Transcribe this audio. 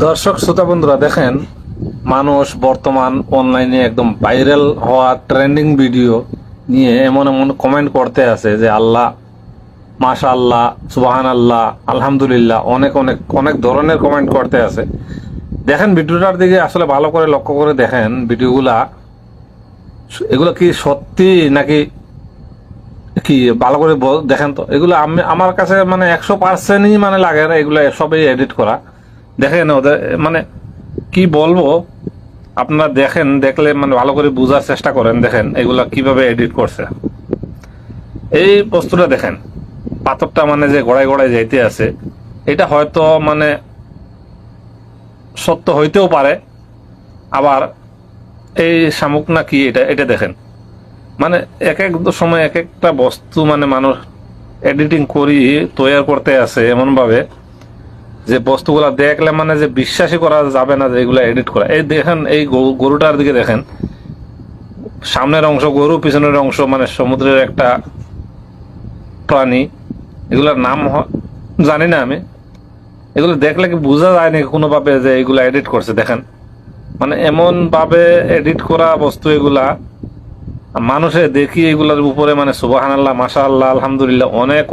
দর্শক শ্রোতা বন্ধুরা, দেখেন মানুষ বর্তমান অনলাইনে একদম ভাইরাল হওয়া ট্রেন্ডিং ভিডিও নিয়ে এমন এমন কমেন্ট করতে আছে যে আল্লাহ, মাশা আল্লাহ, সুবাহান আল্লাহ, আলহামদুলিল্লাহ, অনেক অনেক অনেক ধরনের কমেন্ট করতে আছে। দেখেন ভিডিওটার দিকে আসলে ভালো করে লক্ষ্য করে দেখেন ভিডিওগুলা, এগুলো কি সত্যি নাকি কি ভালো করে দেখেন তো। এগুলো আমি আমার কাছে মানে 100%ই মানে লাগে না, এগুলো সবই এডিট করা। দেখেন ওদের মানে কি বলবো, আপনারা দেখেন, দেখলে মানে ভালো করে বোঝার চেষ্টা করেন। দেখেন এগুলা কিভাবে এডিট করছে। এই বস্তুটা দেখেন, পাথরটা মানে যে গড়ায় গড়ায় যাইতে আছে, এটা হয়তো মানে সত্য হইতেও পারে, আবার এই শামুক না কি এটা এটা দেখেন, মানে এক এক সময় এক একটা বস্তু মানে মানুষ এডিটিং করি তৈরি করতে আছে এমন ভাবে যে বস্তুগুলা দেখলে মানে যে বিশ্বাসই করা যাবে না যে এগুলা এডিট করা। এই দেখেন এই গরুটার দিকে দেখেন, সামনের অংশ গরু, পিছনের অংশ মানে সমুদ্রের একটা প্রাণী। এগুলার নাম জানি না আমি। এগুলো দেখলে কি বোঝা যায় নাকি কোনোভাবে যে এগুলা এডিট করছে? দেখেন মানে এমন ভাবে এডিট করা বস্তু এগুলা, মানুষে দেখি এগুলার উপরে মানে সুবহানাল্লাহ, মাশাআল্লাহ, আলহামদুলিল্লাহ অনেক